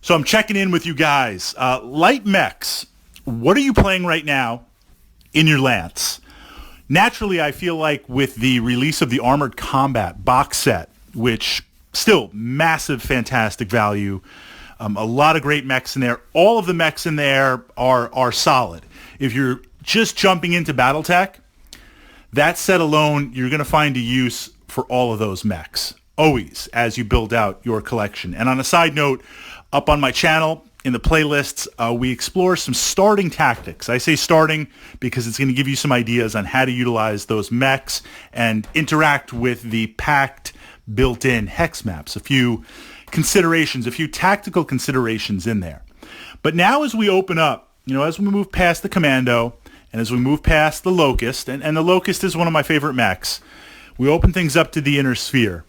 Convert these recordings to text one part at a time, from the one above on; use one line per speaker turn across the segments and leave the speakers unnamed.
So I'm checking in with you guys. Light mechs, what are you playing right now in your Lance? Naturally, I feel like with the release of the Armored Combat box set, which still massive, fantastic value, a lot of great mechs in there. All of the mechs in there are solid. If you're just jumping into Battletech, that set alone, you're going to find a use for all of those mechs, always, as you build out your collection. And on a side note, up on my channel, in the playlists, we explore some starting tactics. I say starting because it's going to give you some ideas on how to utilize those mechs and interact with the packed built-in hex maps. A few considerations, a few tactical considerations in there. But now as we open up, as we move past the Commando and as we move past the Locust, and the Locust is one of my favorite mechs, we open things up to the Inner Sphere.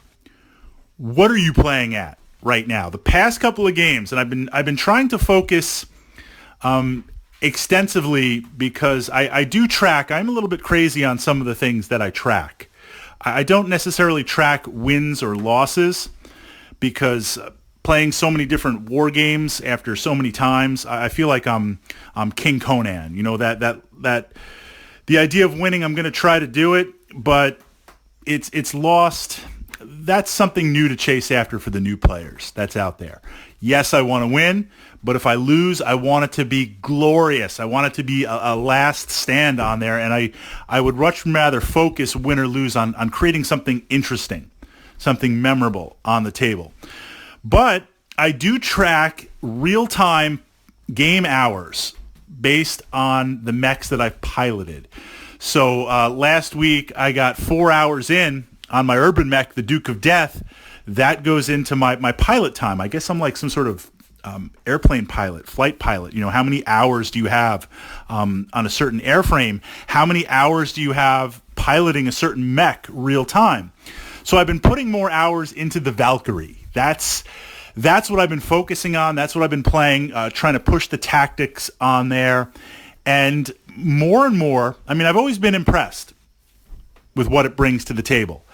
What are you playing at right now? The past couple of games, and I've been trying to focus extensively because I do track. I'm a little bit crazy on some of the things that I track. I don't necessarily track wins or losses because playing so many different war games after so many times, I feel like I'm King Conan. That the idea of winning, I'm going to try to do it, but it's lost. That's something new to chase after for the new players that's out there. Yes, I want to win, but if I lose, I want it to be glorious. I want it to be a last stand on there, and I would much rather focus, win or lose, on creating something interesting, something memorable on the table. But I do track real-time game hours based on the mechs that I've piloted. So last week, I got 4 hours in on my urban mech, the Duke of Death. That goes into my pilot time. I guess I'm like some sort of airplane pilot, flight pilot. How many hours do you have on a certain airframe? How many hours do you have piloting a certain mech real time? So I've been putting more hours into the Valkyrie. That's what I've been focusing on. That's what I've been playing, trying to push the tactics on there. And more, I've always been impressed with what it brings to the table.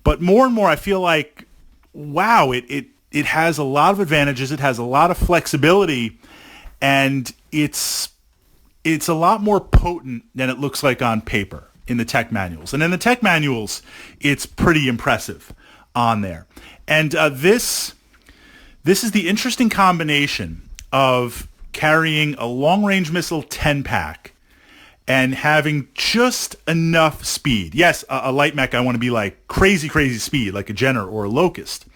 But more and more, I feel like, wow, it has a lot of advantages. It has a lot of flexibility, and it's a lot more potent than it looks like on paper in the tech manuals. And in the tech manuals, it's pretty impressive on there. And this is the interesting combination of carrying a long-range missile 10-pack and having just enough speed. Yes, a light mech, I want to be like crazy speed, like a Jenner or a Locust.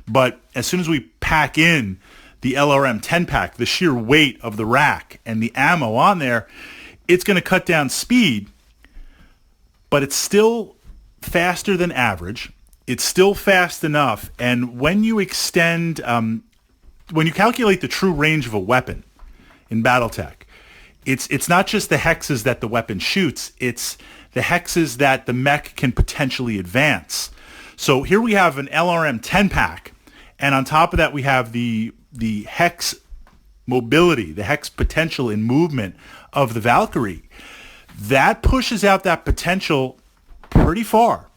But as soon as we pack in the LRM 10-pack, the sheer weight of the rack and the ammo on there, it's going to cut down speed, but it's still faster than average. It's still fast enough. And when you extend, when you calculate the true range of a weapon in Battletech, it's not just the hexes that the weapon shoots, it's the hexes that the mech can potentially advance. So here we have an LRM 10-pack, and on top of that we have the hex mobility, the hex potential in movement of the Valkyrie. That pushes out that potential pretty far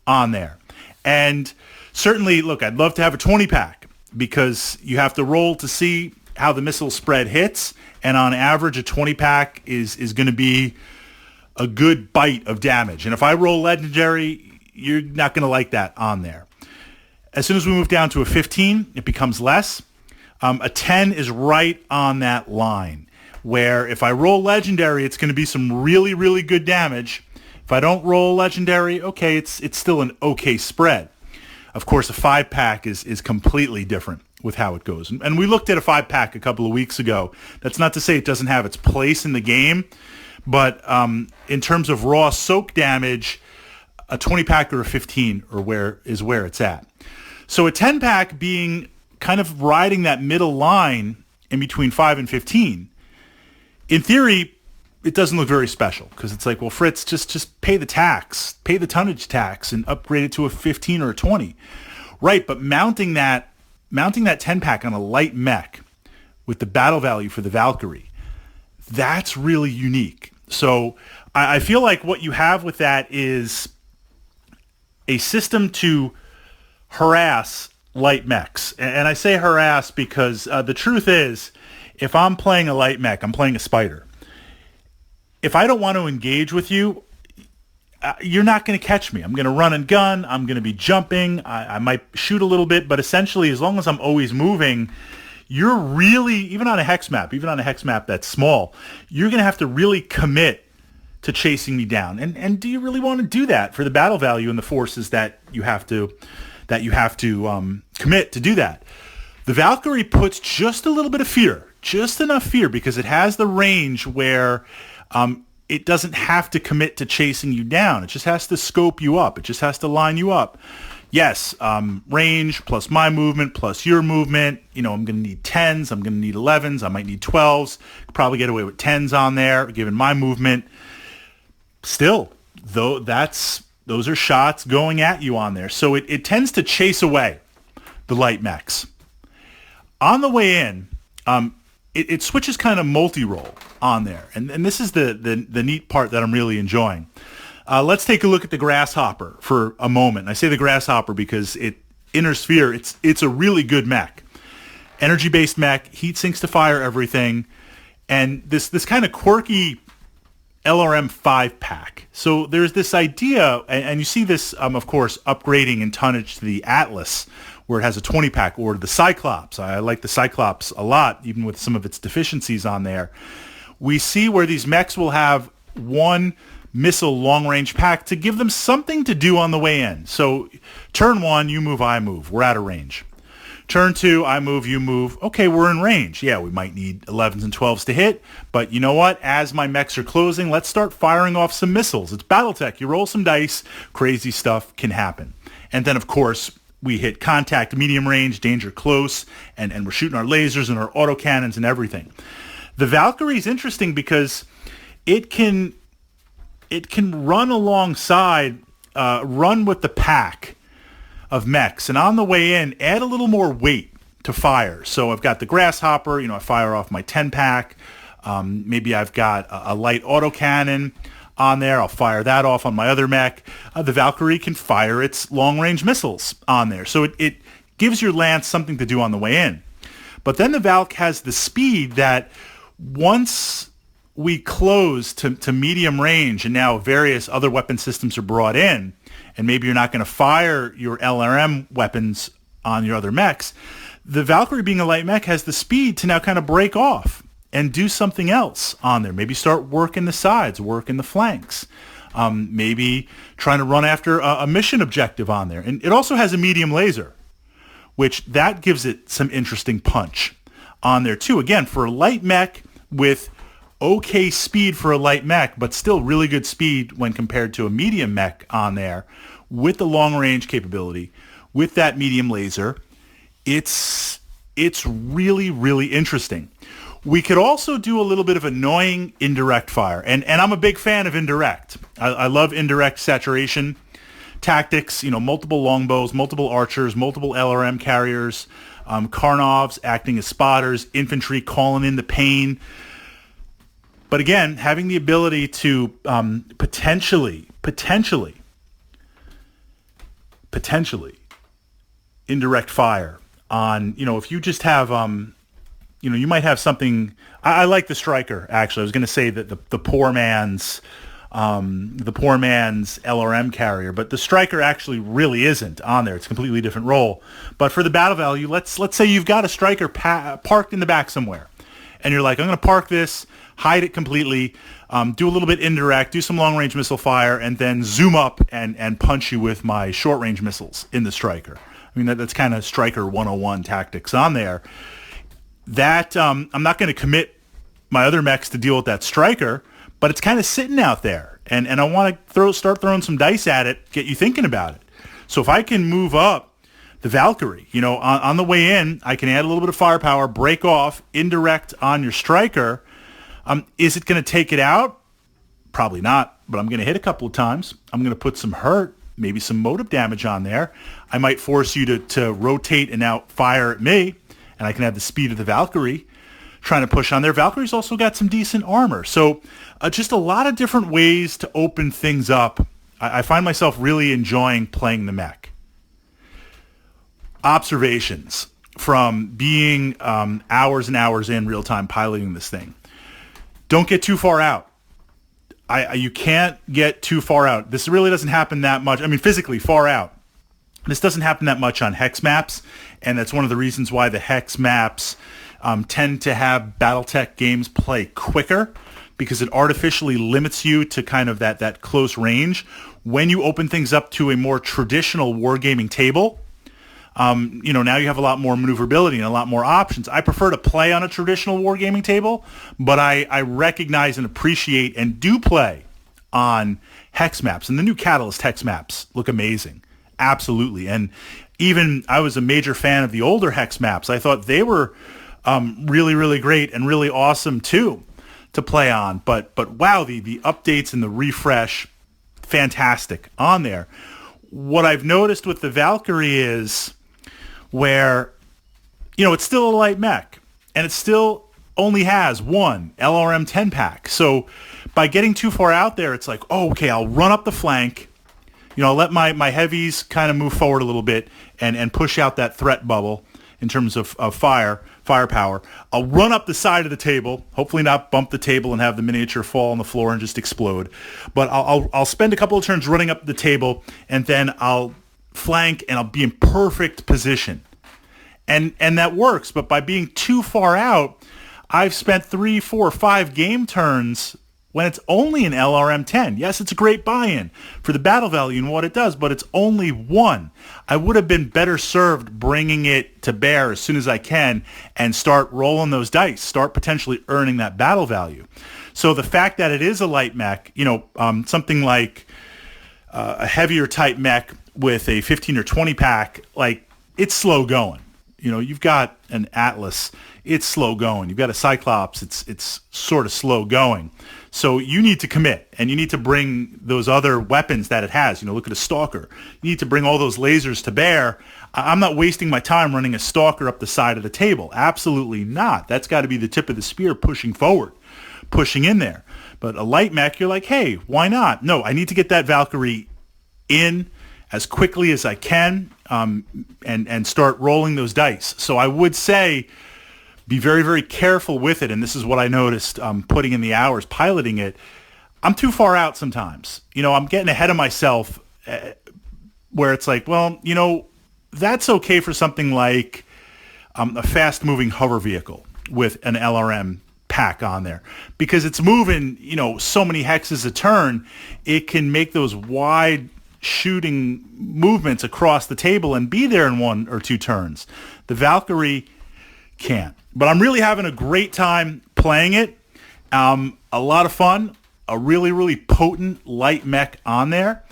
on there. And certainly, look, I'd love to have a 20-pack because you have to roll to see how the missile spread hits, and on average, a 20-pack is going to be a good bite of damage. And if I roll legendary, you're not going to like that on there. As soon as we move down to a 15, it becomes less. A 10 is right on that line, where if I roll legendary, it's going to be some really, really good damage. If I don't roll legendary, okay, it's still an okay spread. Of course, a 5-pack is completely different with how it goes. And we looked at a 5-pack a couple of weeks ago. That's not to say it doesn't have its place in the game, but in terms of raw soak damage, a 20-pack or a 15 is where it's at. So a 10-pack being kind of riding that middle line in between 5 and 15, in theory, it doesn't look very special because it's like, well, Fritz, just pay the tax, pay the tonnage tax and upgrade it to a 15 or a 20. Right, but mounting that 10-pack on a light mech with the battle value for the Valkyrie, that's really unique. So I feel like what you have with that is a system to harass light mechs. And I say harass because the truth is, if I'm playing a light mech, I'm playing a spider. If I don't want to engage with you, you're not going to catch me. I'm going to run and gun. I'm going to be jumping. I might shoot a little bit, but essentially, as long as I'm always moving, you're really, even on a hex map that's small, you're going to have to really commit to chasing me down. And do you really want to do that for the battle value and the forces that you have to commit to do that? The Valkyrie puts just a little bit of fear, just enough fear, because it has the range where it doesn't have to commit to chasing you down. It just has to scope you up. It just has to line you up. Yes, range plus my movement plus your movement. I'm going to need 10s. I'm going to need 11s. I might need 12s. Could probably get away with 10s on there, given my movement. Still, though, those are shots going at you on there. So it tends to chase away the light mechs. On the way in, it switches kind of multi-role on there. And this is the neat part that I'm really enjoying. Let's take a look at the Grasshopper for a moment. And I say the Grasshopper because Inner Sphere, it's a really good mech. Energy-based mech, heat sinks to fire everything, and this kind of quirky LRM 5-pack. So there's this idea, and you see this, of course, upgrading in tonnage to the Atlas, where it has a 20-pack, or the Cyclops. I like the Cyclops a lot, even with some of its deficiencies on there. We see where these mechs will have one missile long-range pack to give them something to do on the way in. So turn 1, you move, I move. We're out of range. Turn 2, I move, you move. Okay, we're in range. Yeah, we might need 11s and 12s to hit, but you know what? As my mechs are closing, let's start firing off some missiles. It's Battletech. You roll some dice, crazy stuff can happen. And then, of course, we hit contact, medium range, danger close, and we're shooting our lasers and our autocannons and everything. The Valkyrie is interesting because it can run alongside, run with the pack of mechs, and on the way in, add a little more weight to fire. So I've got the Grasshopper, I fire off my 10-pack. Maybe I've got a light autocannon on there. I'll fire that off on my other mech. The Valkyrie can fire its long-range missiles on there. So it gives your lance something to do on the way in. But then the Valk has the speed that once we close to medium range, and now various other weapon systems are brought in, and maybe you're not going to fire your LRM weapons on your other mechs, the Valkyrie, being a light mech, has the speed to now kind of break off and do something else on there. Maybe start working the sides, working the flanks. Maybe trying to run after a mission objective on there. And it also has a medium laser, which that gives it some interesting punch on there too. Again, for a light mech with okay speed for a light mech, but still really good speed when compared to a medium mech on there, with the long range capability, with that medium laser, it's really, really interesting. We could also do a little bit of annoying indirect fire, and I'm a big fan of indirect. I love indirect saturation tactics, multiple longbows, multiple archers, multiple LRM carriers, Karnovs acting as spotters, infantry calling in the pain. But again, having the ability to potentially indirect fire on, if you just have, you might have something. I like the Striker, actually. I was going to say that the poor man's LRM carrier, but the Striker actually really isn't on there. It's a completely different role. But for the battle value, let's say you've got a Striker parked in the back somewhere, and you're like, I'm going to park this, hide it completely, do a little bit indirect, do some long-range missile fire, and then zoom up and punch you with my short-range missiles in the Striker. I mean, that's kind of Striker 101 tactics on there. That I'm not going to commit my other mechs to deal with that Striker, but it's kind of sitting out there, and I want to start throwing some dice at it, get you thinking about it. So if I can move up the Valkyrie, on the way in, I can add a little bit of firepower, break off, indirect on your Striker. Is it going to take it out? Probably not, but I'm going to hit a couple of times. I'm going to put some hurt, maybe some motive damage on there. I might force you to rotate and now fire at me, and I can have the speed of the Valkyrie trying to push on there. Valkyrie's also got some decent armor. So just a lot of different ways to open things up. I find myself really enjoying playing the mech. observations from being hours and hours in real time piloting this thing. Don't get too far out. You can't get too far out. This really doesn't happen that much. I mean, physically far out. This doesn't happen that much on hex maps, and that's one of the reasons why the hex maps tend to have Battletech games play quicker, because it artificially limits you to kind of that close range. When you open things up to a more traditional wargaming table, now you have a lot more maneuverability and a lot more options. I prefer to play on a traditional wargaming table, but I recognize and appreciate and do play on hex maps. And the new Catalyst hex maps look amazing. Absolutely. And even I was a major fan of the older hex maps. I thought they were really, really great and really awesome too to play on. But wow, the updates and the refresh, fantastic on there. What I've noticed with the Valkyrie is where, it's still a light mech, and it still only has one LRM 10 pack. So by getting too far out there, it's like, oh, okay, I'll run up the flank. I'll let my heavies kind of move forward a little bit and push out that threat bubble in terms of firepower. I'll run up the side of the table, hopefully not bump the table and have the miniature fall on the floor and just explode. But I'll spend a couple of turns running up the table, and then I'll flank and I'll be in perfect position. And that works, but by being too far out, I've spent 3, 4, 5 game turns when it's only an LRM 10. Yes, it's a great buy-in for the battle value and what it does, but it's only one. I would have been better served bringing it to bear as soon as I can and start rolling those dice, start potentially earning that battle value. So the fact that it is a light mech, something like a heavier type mech with a 15 or 20 pack, like, it's slow going. You've got an Atlas, it's slow going. You've got a Cyclops, it's sort of slow going. So you need to commit, and you need to bring those other weapons that it has. Look at a Stalker. You need to bring all those lasers to bear. I'm not wasting my time running a Stalker up the side of the table. Absolutely not. That's got to be the tip of the spear pushing forward, pushing in there. But a light mech, you're like, hey, why not? No, I need to get that Valkyrie in as quickly as I can and start rolling those dice. So I would say be very, very careful with it. And this is what I noticed putting in the hours piloting it. I'm too far out sometimes. I'm getting ahead of myself where it's like, well, that's okay for something like a fast-moving hover vehicle with an LRM pack on there, because it's moving, so many hexes a turn. It can make those wide shooting movements across the table and be there in 1 or 2 turns. The Valkyrie can't. But I'm really having a great time playing it. A lot of fun. A really, really potent light mech on there.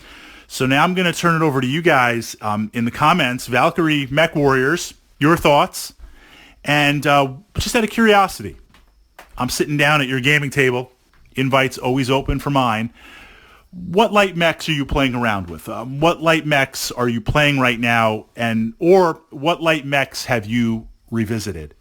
So now I'm going to turn it over to you guys in the comments. Valkyrie Mech Warriors, your thoughts. And just out of curiosity, I'm sitting down at your gaming table. Invites always open for mine. What light mechs are you playing around with? What light mechs are you playing right now? Or what light mechs have you revisited?